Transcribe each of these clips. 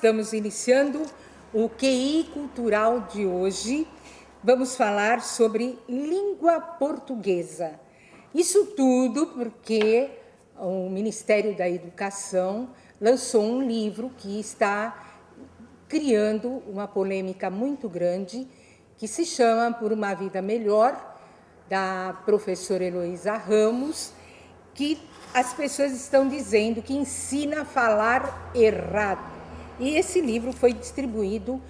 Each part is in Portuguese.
estamos iniciando o QI Cultural de hoje. Vamos falar sobre língua portuguesa. Isso tudo porque o Ministério da Educação lançou um livro que está criando uma polêmica muito grande, que se chama Por uma Vida Melhor, da professora Heloísa Ramos, que as pessoas estão dizendo que ensina a falar errado. E esse livro foi distribuído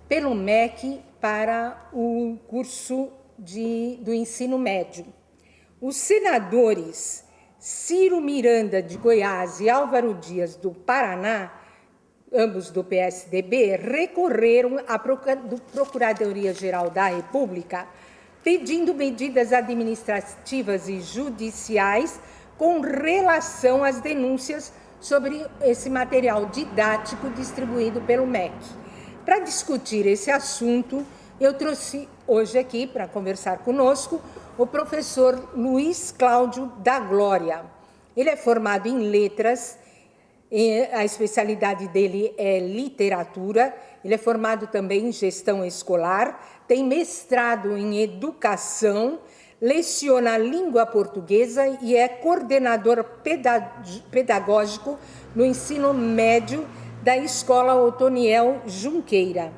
pelo MEC para o curso do ensino médio. Os senadores Ciro Miranda, de Goiás, e Álvaro Dias, do Paraná, ambos do PSDB, recorreram à Procuradoria-Geral da República pedindo medidas administrativas e judiciais com relação às denúncias sobre esse material didático distribuído pelo MEC. Para discutir esse assunto, eu trouxe hoje aqui, para conversar conosco, o professor Luiz Cláudio da Glória. Ele é formado em letras, a especialidade dele é literatura, ele é formado também em gestão escolar, tem mestrado em educação, leciona a língua portuguesa e é coordenador pedagógico no ensino médio da Escola Otoniel Junqueira.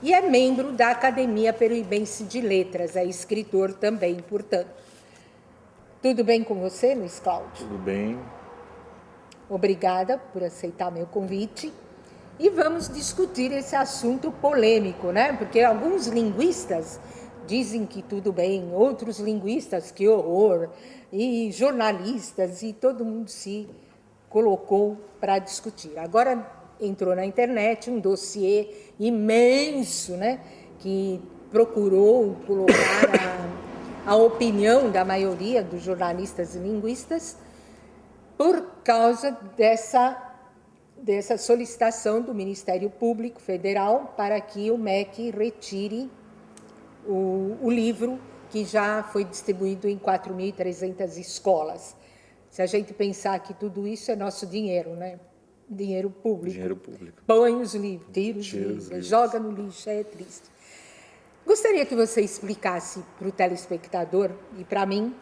E é membro da Academia Peruibense de Letras, é escritor também, portanto. Tudo bem com você, Luiz Cláudio? Tudo bem. Obrigada por aceitar meu convite. E vamos discutir esse assunto polêmico, né? Porque alguns linguistas dizem que tudo bem, outros linguistas que horror, e jornalistas, e todo mundo se colocou para discutir. Agora entrou na internet um dossiê imenso, né? Que procurou colocar a opinião da maioria dos jornalistas e linguistas por causa dessa solicitação do Ministério Público Federal para que o MEC retire o livro que já foi distribuído em 4.300 escolas. Se a gente pensar que tudo isso é nosso dinheiro, né? Dinheiro público. Dinheiro público. Põe os livros, tira os livros, joga no lixo, é triste. Gostaria que você explicasse para o telespectador e para mim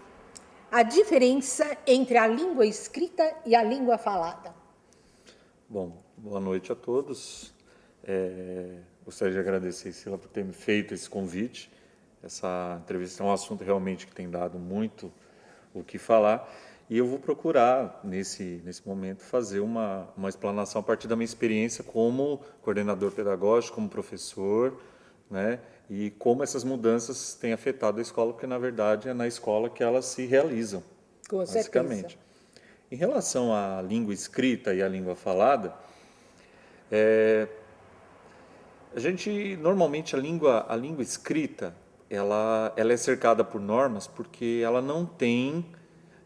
a diferença entre a língua escrita e a língua falada. Bom, boa noite a todos. Gostaria de agradecer, Sila, por ter me feito esse convite. Essa entrevista é um assunto realmente que tem dado muito o que falar. E eu vou procurar, nesse momento, fazer uma explanação a partir da minha experiência como coordenador pedagógico, como professor, né? E como essas mudanças têm afetado a escola, porque, na verdade, é na escola que elas se realizam, com basicamente. Certeza. Em relação à língua escrita e à língua falada, normalmente, a língua escrita, ela é cercada por normas porque ela não tem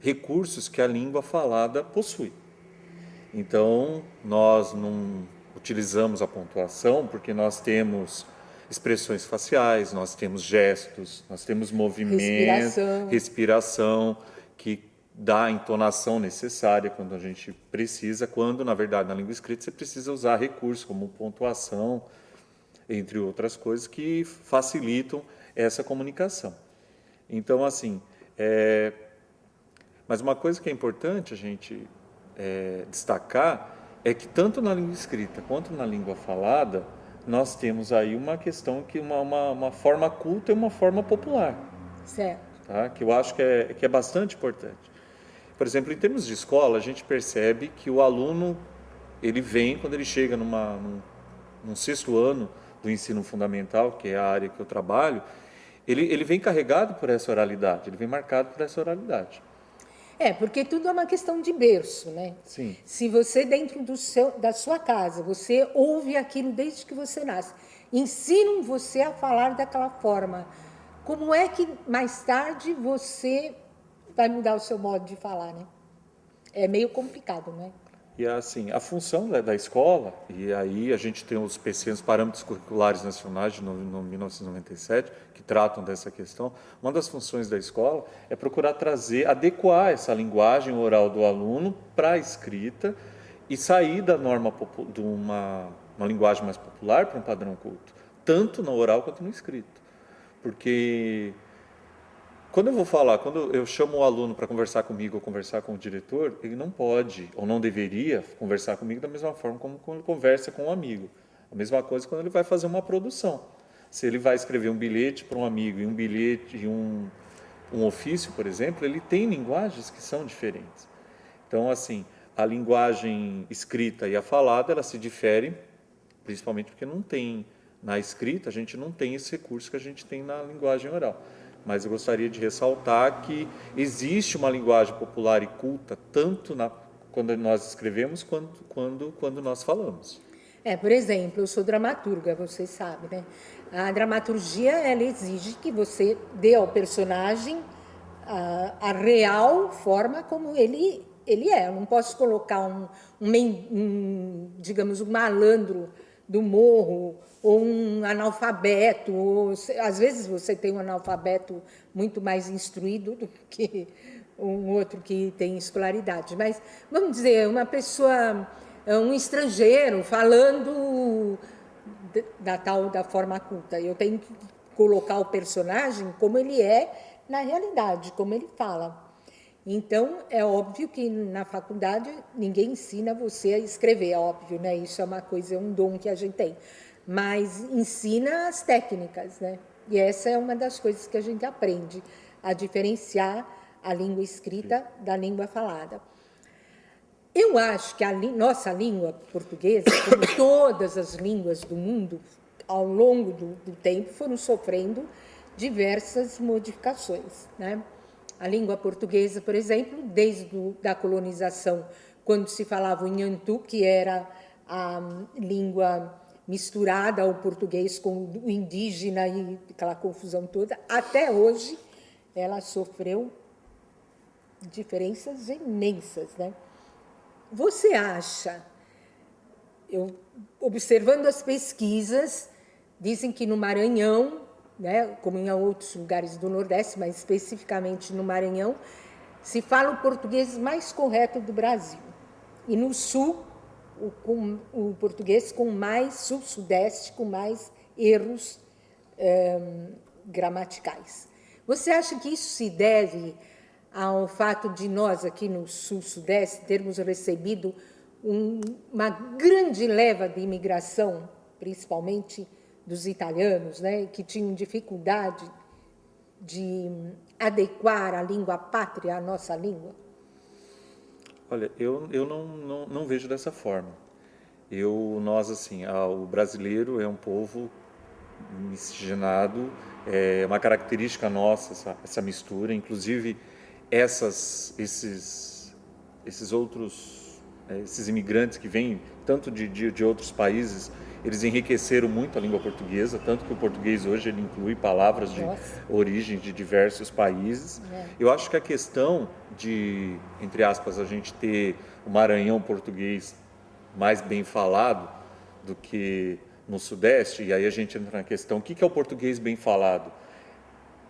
recursos que a língua falada possui. Então, nós não utilizamos a pontuação porque nós temos expressões faciais, nós temos gestos, nós temos movimento, respiração que dá a entonação necessária quando a gente precisa, quando, na verdade, na língua escrita você precisa usar recursos como pontuação, entre outras coisas, que facilitam essa comunicação. Então, assim, mas uma coisa que é importante a gente destacar é que tanto na língua escrita quanto na língua falada, nós temos aí uma questão que uma forma culta e uma forma popular. Certo. Tá? Que eu acho que é bastante importante. Por exemplo, em termos de escola, a gente percebe que o aluno, ele vem, quando ele chega num sexto ano do ensino fundamental, que é a área que eu trabalho, ele vem carregado por essa oralidade, ele vem marcado por essa oralidade. Porque tudo é uma questão de berço, né? Sim. Se você, dentro da sua casa, você ouve aquilo desde que você nasce, ensinam você a falar daquela forma, como é que mais tarde você vai mudar o seu modo de falar, né? É meio complicado, né? E assim, a função da escola, e aí a gente tem os PCN, os Parâmetros Curriculares Nacionais de 1997, que tratam dessa questão. Uma das funções da escola é procurar adequar essa linguagem oral do aluno para a escrita e sair da norma, uma linguagem mais popular para um padrão culto, tanto no oral quanto no escrito. Porque quando eu chamo o aluno para conversar comigo ou conversar com o diretor, ele não pode ou não deveria conversar comigo da mesma forma como ele conversa com um amigo. A mesma coisa quando ele vai fazer uma produção. Se ele vai escrever um bilhete para um amigo e um bilhete e um ofício, por exemplo, ele tem linguagens que são diferentes. Então, assim, a linguagem escrita e a falada, ela se diferem, principalmente porque não tem, na escrita, a gente não tem esse recurso que a gente tem na linguagem oral. Mas eu gostaria de ressaltar que existe uma linguagem popular e culta, tanto quando nós escrevemos, quanto quando nós falamos. Por exemplo, eu sou dramaturga, você sabe, né? A dramaturgia, ela exige que você dê ao personagem a real forma como ele é. Eu não posso colocar digamos, um malandro do morro ou um analfabeto. Às vezes você tem um analfabeto muito mais instruído do que um outro que tem escolaridade. Mas, vamos dizer, uma pessoa, um estrangeiro falando da forma culta. Eu tenho que colocar o personagem como ele é na realidade, como ele fala. Então, é óbvio que na faculdade ninguém ensina você a escrever, é óbvio, né? Isso é uma coisa, é um dom que a gente tem. Mas ensina as técnicas, né? E essa é uma das coisas que a gente aprende, a diferenciar a língua escrita da língua falada. Eu acho que a nossa língua portuguesa, como todas as línguas do mundo, ao longo do tempo, foram sofrendo diversas modificações, né? A língua portuguesa, por exemplo, desde a colonização, quando se falava o nhantu, que era a língua misturada ao português com o indígena e aquela confusão toda, até hoje ela sofreu diferenças imensas, né? Você acha, observando as pesquisas, dizem que no Maranhão, né, como em outros lugares do Nordeste, mas especificamente no Maranhão, se fala o português mais correto do Brasil. E no Sul, o português com mais, Sul-Sudeste, com mais erros gramaticais. Você acha que isso se deve ao fato de nós, aqui no Sul-Sudeste, termos recebido uma grande leva de imigração, principalmente dos italianos, né, que tinham dificuldade de adequar a língua pátria à nossa língua? Olha, eu não vejo dessa forma. Nós, assim, o brasileiro é um povo miscigenado, é uma característica nossa essa mistura, inclusive esses imigrantes que vêm tanto de outros países, eles enriqueceram muito a língua portuguesa, tanto que o português hoje ele inclui palavras de origem de diversos países. Eu acho que a questão de, entre aspas, a gente ter o Maranhão português mais bem falado do que no Sudeste, e aí a gente entra na questão, o que é o português bem falado?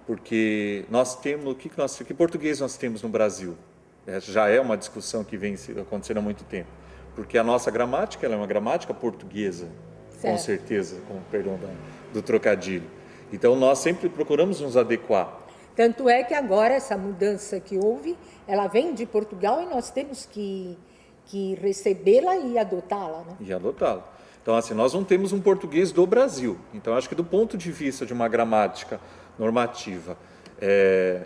Porque nós temos, que português nós temos no Brasil? Já é uma discussão que vem acontecendo há muito tempo. Porque a nossa gramática ela é uma gramática portuguesa, certo. Com certeza, com perdão do trocadilho. Então, nós sempre procuramos nos adequar. Tanto é que agora essa mudança que houve, ela vem de Portugal e nós temos que recebê-la e adotá-la, né? E adotá-la. Então, assim, nós não temos um português do Brasil. Então, acho que do ponto de vista de uma gramática normativa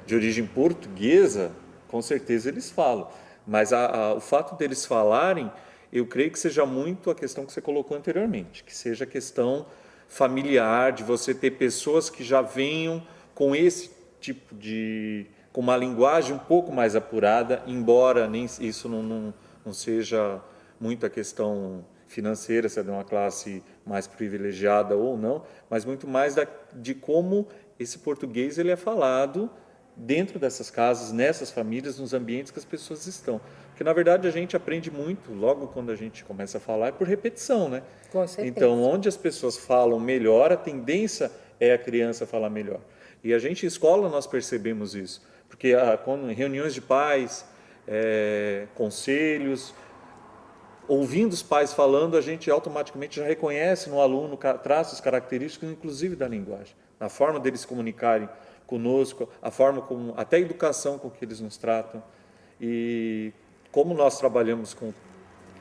de origem portuguesa, com certeza eles falam. Mas o fato deles falarem, eu creio que seja muito a questão que você colocou anteriormente, que seja a questão familiar, de você ter pessoas que já venham com esse tipo com uma linguagem um pouco mais apurada, embora nem isso não seja muito a questão financeira, se é de uma classe mais privilegiada ou não, mas muito mais de como esse português ele é falado dentro dessas casas, nessas famílias, nos ambientes que as pessoas estão. Porque, na verdade, a gente aprende muito, logo quando a gente começa a falar, é por repetição, né? Com certeza. Então, onde as pessoas falam melhor, a tendência é a criança falar melhor. E a gente, em escola, nós percebemos isso. Porque quando, em reuniões de pais, conselhos, ouvindo os pais falando, a gente automaticamente já reconhece no aluno traços característicos, inclusive da linguagem, na forma deles se comunicarem conosco, a forma como, até a educação com que eles nos tratam. E como nós trabalhamos com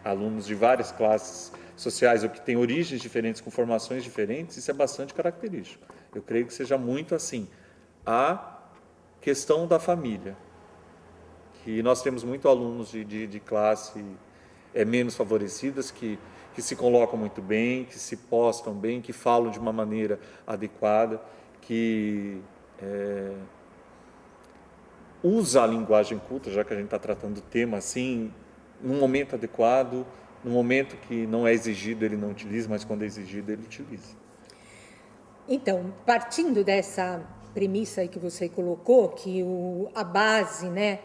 alunos de várias classes sociais, ou que têm origens diferentes, com formações diferentes, isso é bastante característico. Eu creio que seja muito assim. A questão da família, que nós temos muito alunos de classe menos favorecidas, que se colocam muito bem, que se postam bem, que falam de uma maneira adequada, que usa a linguagem culta, já que a gente está tratando do tema assim, num momento adequado, no momento que não é exigido, ele não utiliza, mas quando é exigido, ele utiliza. Então, partindo dessa premissa aí que você colocou, que a base, né,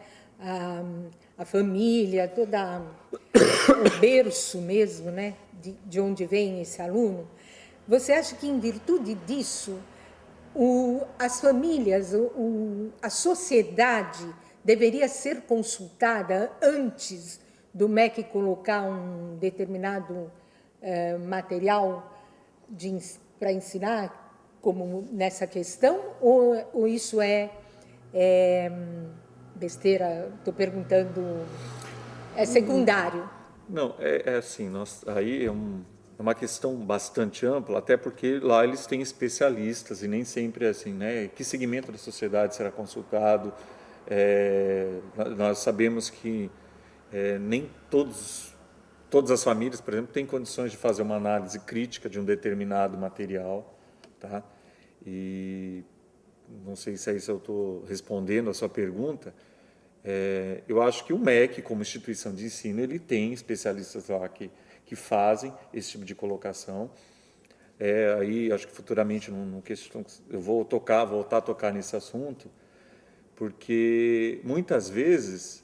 a família, toda o berço mesmo, né, de onde vem esse aluno, você acha que, em virtude disso, as famílias, a sociedade deveria ser consultada antes do MEC colocar um determinado material para ensinar, como nessa questão, ou isso é besteira? Estou perguntando, é secundário? Não, assim, aí é uma questão bastante ampla, até porque lá eles têm especialistas e nem sempre é assim, né? Que segmento da sociedade será consultado? Nós sabemos que nem todas as famílias, por exemplo, têm condições de fazer uma análise crítica de um determinado material, tá? E não sei se é isso eu estou respondendo a sua pergunta. Eu acho que o MEC, como instituição de ensino, ele tem especialistas lá que fazem esse tipo de colocação. Aí acho que futuramente eu vou voltar a tocar nesse assunto, porque muitas vezes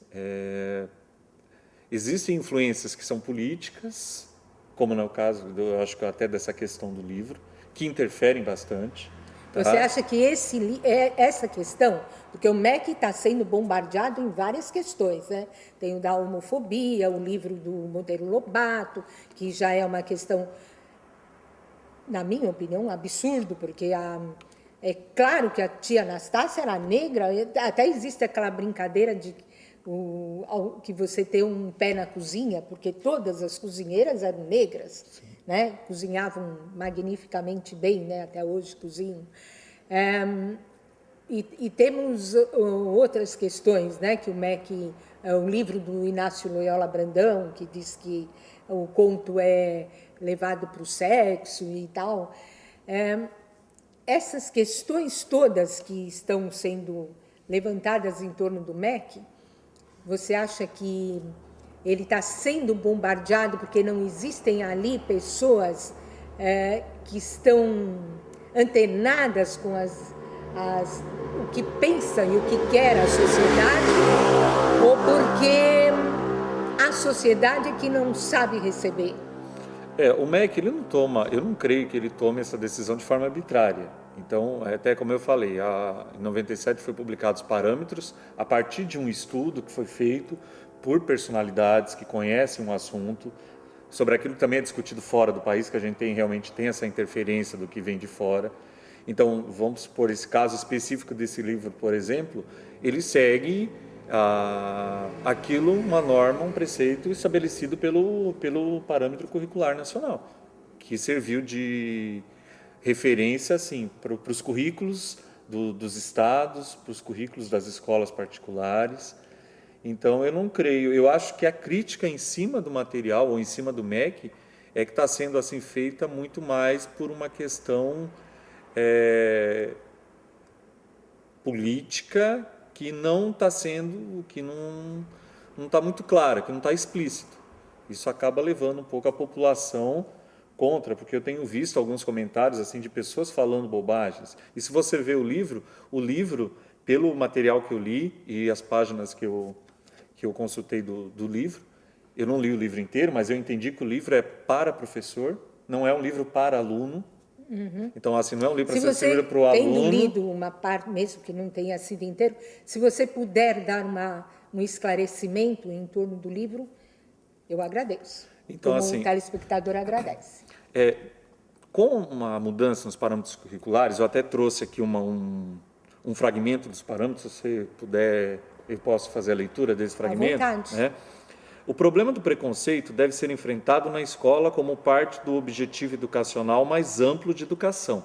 existem influências que são políticas, como no caso, eu acho que até dessa questão do livro, que interferem bastante. Tá? Você acha que essa questão, porque o MEC está sendo bombardeado em várias questões, né? Tem o da homofobia, o livro do Monteiro Lobato, que já é uma questão, na minha opinião, um absurdo, porque é claro que a tia Anastácia era negra, até existe aquela brincadeira de que você tem um pé na cozinha, porque todas as cozinheiras eram negras, né? Cozinhavam magnificamente bem, né? Até hoje cozinham. E temos outras questões, né? Que o MEC, o livro do Inácio Loyola Brandão, que diz que o conto é levado para o sexo e tal. Essas questões todas que estão sendo levantadas em torno do MEC, você acha que ele está sendo bombardeado porque não existem ali pessoas que estão antenadas com o que pensa e o que quer a sociedade, ou porque a sociedade é que não sabe receber? O MEC, ele não toma, eu não creio que ele tome essa decisão de forma arbitrária. Então, até como eu falei, em 97 foi publicados parâmetros a partir de um estudo que foi feito por personalidades que conhecem um assunto, sobre aquilo que também é discutido fora do país, que a gente realmente tem essa interferência do que vem de fora. Então, vamos supor, esse caso específico desse livro, por exemplo, ele segue aquilo, uma norma, um preceito estabelecido pelo parâmetro curricular nacional, que serviu de referência assim, para os currículos dos estados, para os currículos das escolas particulares. Então, eu não creio. Eu acho que a crítica em cima do material, ou em cima do MEC, que está sendo assim feita muito mais por uma questão política que não está sendo, que não está muito clara, que não está explícito. Isso acaba levando um pouco a população contra, porque eu tenho visto alguns comentários assim de pessoas falando bobagens. E se você vê o livro, pelo material que eu li e as páginas que eu consultei do livro, eu não li o livro inteiro, mas eu entendi que o livro é para professor, não é um livro para aluno. Uhum. Então, assim, não é um livro para ser para o aluno. Tendo lido uma parte, mesmo que não tenha sido inteiro, se você puder dar um esclarecimento em torno do livro, eu agradeço. Então, como assim, o telespectador agradece. com uma mudança nos parâmetros curriculares, eu até trouxe aqui um fragmento dos parâmetros, se você puder, eu posso fazer a leitura desse fragmento. À vontade. Né? O problema do preconceito deve ser enfrentado na escola como parte do objetivo educacional mais amplo de educação,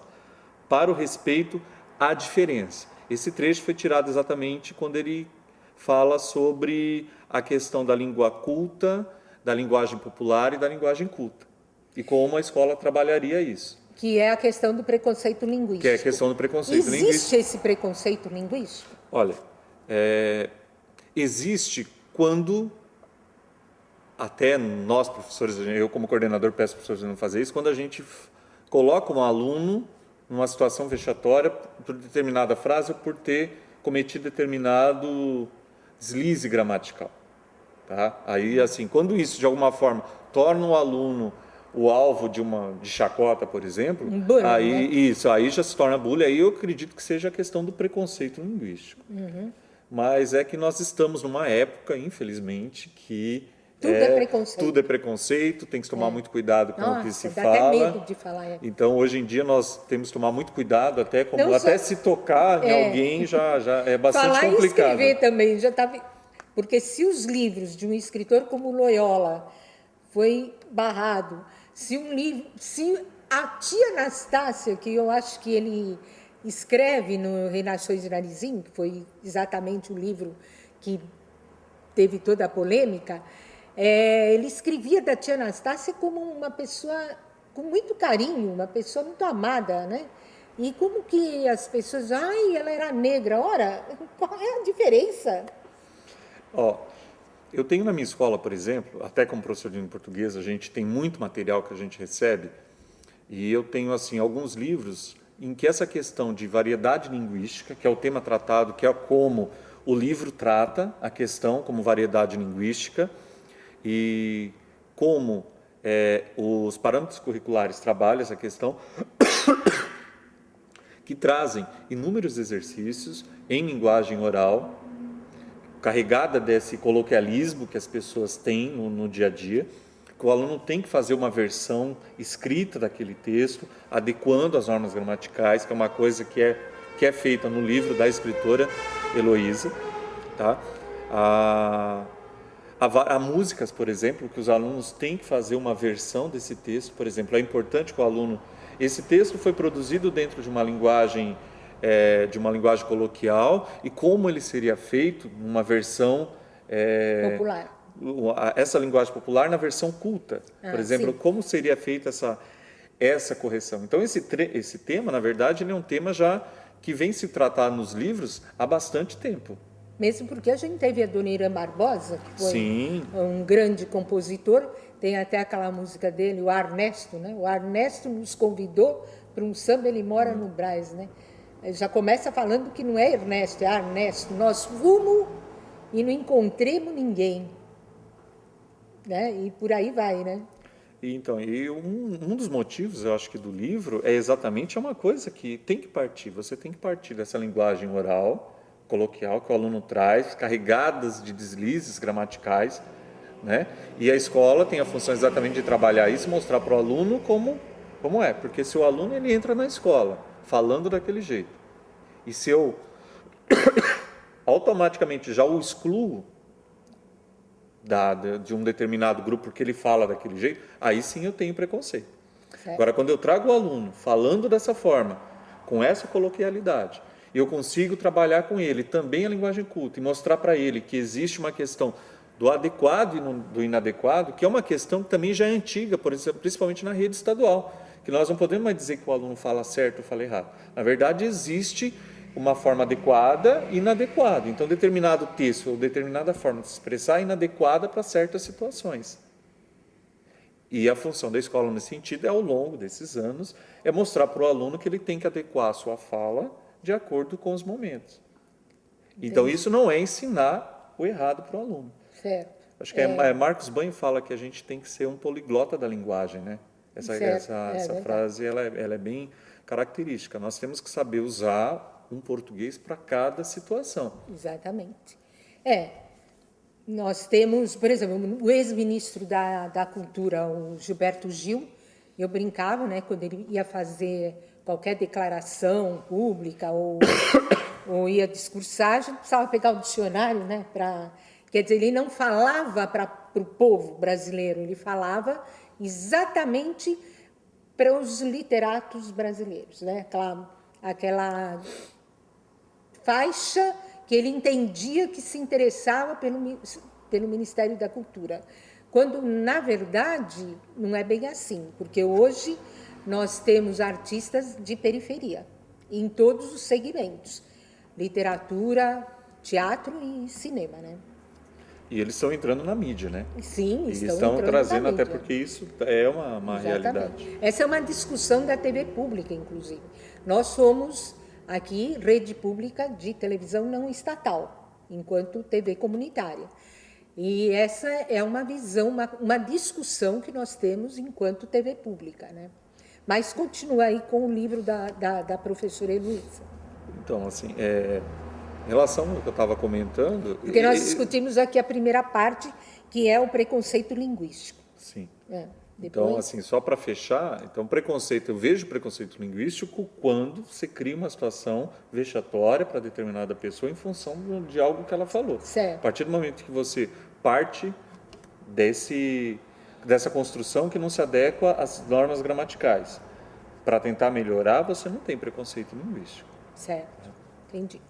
para o respeito à diferença. Esse trecho foi tirado exatamente quando ele fala sobre a questão da língua culta, da linguagem popular e da linguagem culta. E como a escola trabalharia isso. Que é a questão do preconceito linguístico. Que é a questão do preconceito linguístico. Existe esse preconceito linguístico? Olha, existe quando, até nós professores, eu como coordenador peço para os professores não fazer isso, quando a gente coloca um aluno numa situação vexatória por determinada frase ou por ter cometido determinado deslize gramatical. Tá? Aí, assim, quando isso, de alguma forma, torna o aluno o alvo de chacota, por exemplo, bullying, aí, né? isso, aí já se torna bullying, aí eu acredito que seja a questão do preconceito linguístico. Mas é que nós estamos numa época, infelizmente, que Tudo é preconceito. Tudo é preconceito, tem que tomar muito cuidado com o que se dá fala. até medo de falar. Então, hoje em dia, nós temos que tomar muito cuidado, até se tocar em alguém já é bastante falar complicado. Falar e escrever também, já tá... Porque se os livros de um escritor como Loyola foi barrado, se a tia Anastácia, que eu acho que ele escreve no Reinações de Narizinho, que foi exatamente o livro que teve toda a polêmica, ele escrevia da tia Anastácia como uma pessoa com muito carinho, uma pessoa muito amada, né? E como que as pessoas... Ai, ela era negra. Ora, qual é a diferença? Eu tenho na minha escola, por exemplo, até como professor de língua portuguesa, a gente tem muito material que a gente recebe, e eu tenho assim alguns livros em que essa questão de variedade linguística, que é o tema tratado, que é como o livro trata a questão como variedade linguística, e como os parâmetros curriculares trabalham essa questão, que trazem inúmeros exercícios em linguagem oral, carregada desse coloquialismo que as pessoas têm no dia a dia, que o aluno tem que fazer uma versão escrita daquele texto, adequando as normas gramaticais, que é uma coisa que é feita no livro da escritora Heloísa. Tá? Há músicas, por exemplo, que os alunos têm que fazer uma versão desse texto. Por exemplo, é importante que o aluno... Esse texto foi produzido dentro de uma linguagem coloquial, e como ele seria feito numa versão popular. Essa linguagem popular na versão culta. Por exemplo, sim. Como seria feita essa correção. Então, esse tema, na verdade, ele é um tema já que vem se tratar nos livros há bastante tempo. Mesmo porque a gente teve a Dona Irã Barbosa, que foi Sim. um grande compositor, tem até aquela música dele, o Arnesto, né? O Arnesto nos convidou para um samba, ele mora no Brás, né? Já começa falando que não é Ernesto, é Arnesto. Nós fomos e não encontremos ninguém, né? E por aí vai, né? Então, um dos motivos, eu acho que do livro é exatamente uma coisa que tem que partir. Você tem que partir dessa linguagem oral, coloquial, que o aluno traz, carregadas de deslizes gramaticais, né? E a escola tem a função exatamente de trabalhar isso, mostrar para o aluno como é. Porque se o aluno ele entra na escola falando daquele jeito, e se eu automaticamente já o excluo de um determinado grupo porque ele fala daquele jeito, aí sim eu tenho preconceito. Certo. Agora, quando eu trago o aluno falando dessa forma, com essa coloquialidade, eu consigo trabalhar com ele também a linguagem culta e mostrar para ele que existe uma questão do adequado e do inadequado, que é uma questão que também já é antiga, por exemplo, principalmente na rede estadual, que nós não podemos mais dizer que o aluno fala certo ou fala errado. Na verdade, existe uma forma adequada e inadequada. Então, determinado texto ou determinada forma de se expressar é inadequada para certas situações. E a função da escola nesse sentido ao longo desses anos, é mostrar para o aluno que ele tem que adequar a sua fala de acordo com os momentos. Entendi. Então, isso não é ensinar o errado para o aluno. Certo. Acho que Marcos Banho fala que a gente tem que ser um poliglota da linguagem, né? Essa frase ela é bem característica. Nós temos que saber usar um português para cada situação. Exatamente. Nós temos, por exemplo, o ex-ministro da Cultura, o Gilberto Gil, eu brincava, né, quando ele ia fazer qualquer declaração pública ou ia discursar, a gente precisava pegar o dicionário, né, quer dizer, ele não falava para o povo brasileiro, ele falava exatamente para os literatos brasileiros, né, aquela faixa que ele entendia que se interessava pelo Ministério da Cultura, quando, na verdade, não é bem assim, porque hoje nós temos artistas de periferia, em todos os segmentos, literatura, teatro e cinema, né? E eles estão entrando na mídia, né? Sim, E estão estão entrando trazendo, na até mídia. porque isso é uma Exatamente. realidade. Essa é uma discussão da TV pública, inclusive. Nós somos, aqui, rede pública de televisão não estatal, enquanto TV comunitária. E essa é uma visão, uma discussão que nós temos enquanto TV pública, né? Mas continua aí com o livro da professora Heloísa. Então, assim, em relação ao que eu estava comentando... Porque nós discutimos aqui a primeira parte, que é o preconceito linguístico. Sim. Depois... Então, assim, só para fechar, então preconceito, eu vejo preconceito linguístico quando você cria uma situação vexatória para determinada pessoa em função de algo que ela falou. Certo. A partir do momento que você parte dessa construção que não se adequa às normas gramaticais, para tentar melhorar, você não tem preconceito linguístico. Certo, entendi.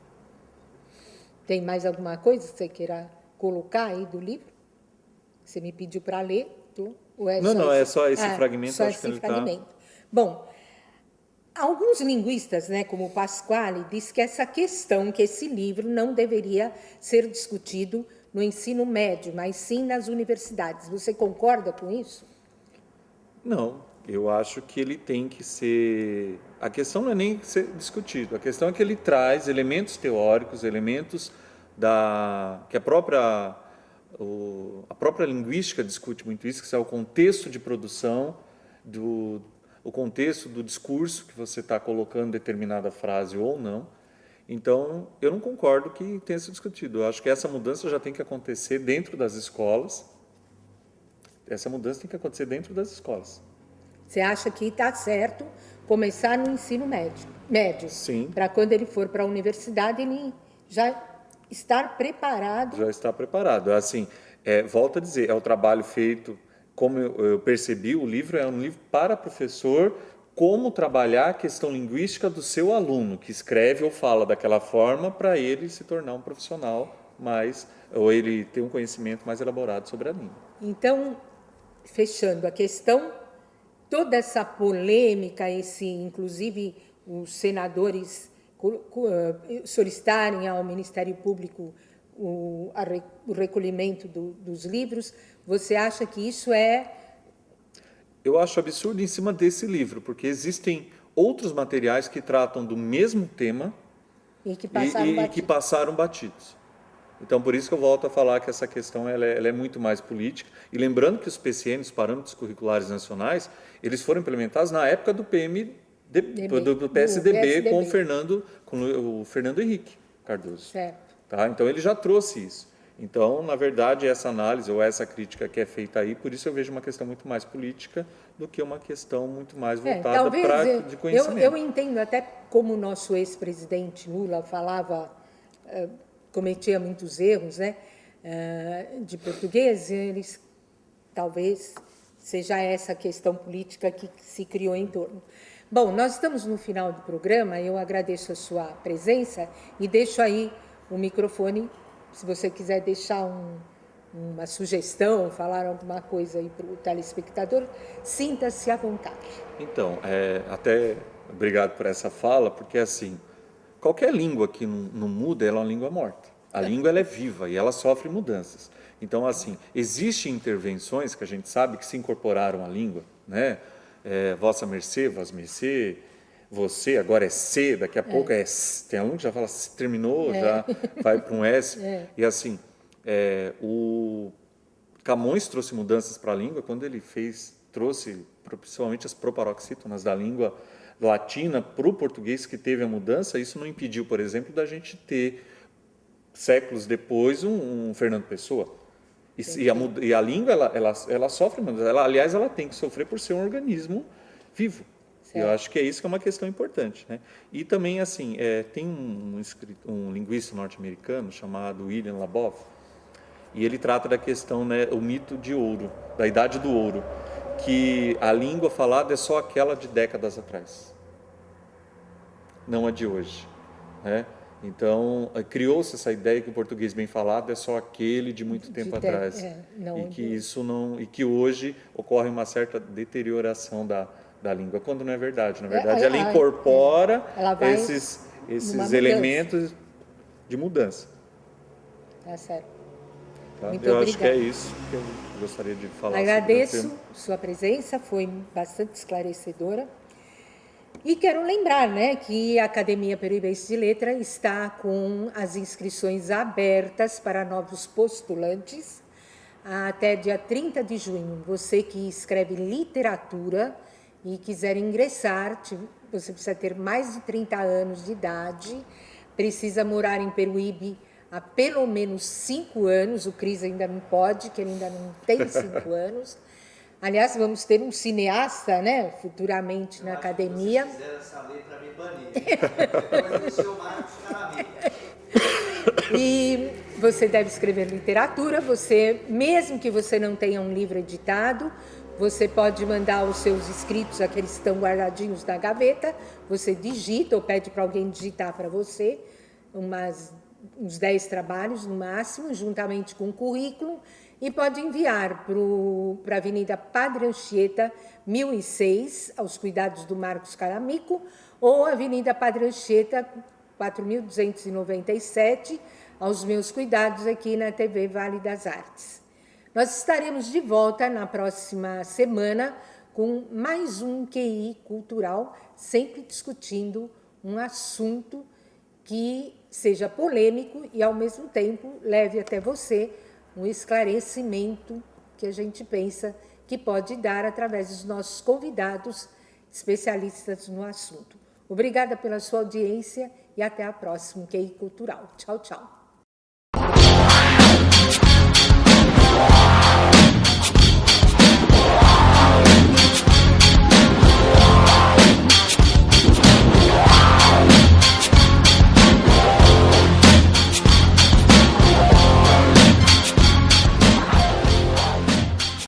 Tem mais alguma coisa que você queira colocar aí do livro? Você me pediu para ler, ou é Não, é só esse fragmento. Só acho que esse ele fragmento. Bom, alguns linguistas, né, como o Pasquale, diz que essa questão, que esse livro não deveria ser discutido no ensino médio, mas sim nas universidades. Você concorda com isso? Não, eu acho que ele tem que ser... A questão não é nem ser discutido, a questão é que ele traz elementos teóricos, elementos que a própria linguística discute muito isso, que é o contexto de produção, o contexto do discurso que você está colocando determinada frase ou não. Então, eu não concordo que tenha sido discutido. Eu acho que essa mudança já tem que acontecer dentro das escolas. Essa mudança tem que acontecer dentro das escolas. Você acha que está certo começar no ensino médio? Sim. Para quando ele for para a universidade, ele já estar preparado. Já está preparado. Assim, volto a dizer, é o trabalho feito, como eu percebi, o livro é um livro para professor, como trabalhar a questão linguística do seu aluno, que escreve ou fala daquela forma para ele se tornar um profissional ou ele ter um conhecimento mais elaborado sobre a língua. Então, fechando a questão, toda essa polêmica, inclusive os senadores solicitarem ao Ministério Público o recolhimento dos livros, você acha que isso é... Eu acho absurdo em cima desse livro, porque existem outros materiais que tratam do mesmo tema e que passaram batidos. Então, por isso que eu volto a falar que essa questão ela é muito mais política. E lembrando que os PCN, os Parâmetros Curriculares Nacionais, eles foram implementados na época do do PSDB, com o Fernando Henrique Cardoso. Certo. Tá? Então, ele já trouxe isso. Então, na verdade, essa análise ou essa crítica que é feita aí, por isso eu vejo uma questão muito mais política do que uma questão muito mais voltada para de conhecimento. Eu entendo até como o nosso ex-presidente Lula falava, cometia muitos erros, né, de português, eles talvez seja essa questão política que se criou em torno. Bom, nós estamos no final do programa, eu agradeço a sua presença e deixo aí o microfone, se você quiser deixar uma sugestão, falar alguma coisa aí para o telespectador, sinta-se à vontade. Então, até obrigado por essa fala, porque assim, qualquer língua que não muda, ela é uma língua morta. A língua ela é viva e ela sofre mudanças. Então, assim, existem intervenções que a gente sabe que se incorporaram à língua, né? Vossa mercê, vós mercê, você, agora é C, daqui a pouco tem aluno que já fala, terminou, já vai para um S. E assim, o Camões trouxe mudanças para a língua quando ele trouxe principalmente as proparoxítonas da língua latina para o português, que teve a mudança. Isso não impediu, por exemplo, da gente ter, séculos depois, um Fernando Pessoa. E a língua, ela sofre, mas aliás, ela tem que sofrer por ser um organismo vivo. Certo. Eu acho que é isso que é uma questão importante, né? E também, assim, tem um linguista norte-americano chamado William Labov, e ele trata da questão, né, o mito de ouro, da idade do ouro, que a língua falada é só aquela de décadas atrás, não a de hoje, né? Então, criou-se essa ideia que o português bem falado é só aquele de muito tempo atrás. E que hoje ocorre uma certa deterioração da língua, quando não é verdade. Na verdade, ela incorpora esses elementos de mudança. Tá certo. Tá? Eu acho que é isso que eu gostaria de falar. Agradeço sua presença, foi bastante esclarecedora. E quero lembrar, né, que a Academia Peruibense de Letra está com as inscrições abertas para novos postulantes até dia 30 de junho. Você que escreve literatura e quiser ingressar, você precisa ter mais de 30 anos de idade, precisa morar em Peruíbe há pelo menos 5 anos, o Cris ainda não pode, que ele ainda não tem 5 anos. Aliás, vamos ter um cineasta, né, futuramente na academia. Se fizer essa lei para me banir, vai ser o Marcos Caramelo. E você deve escrever literatura, mesmo que você não tenha um livro editado, você pode mandar os seus escritos, aqueles que estão guardadinhos na gaveta, você digita ou pede para alguém digitar para você, uns 10 trabalhos no máximo, juntamente com o currículo, e pode enviar para a Avenida Padre Anchieta, 1006, aos cuidados do Marcos Caramico, ou Avenida Padre Anchieta, 4.297, aos meus cuidados aqui na TV Vale das Artes. Nós estaremos de volta na próxima semana com mais um QI Cultural, sempre discutindo um assunto que seja polêmico e, ao mesmo tempo, leve até você um esclarecimento que a gente pensa que pode dar através dos nossos convidados especialistas no assunto. Obrigada pela sua audiência e até a próxima QI Cultural. Tchau, tchau.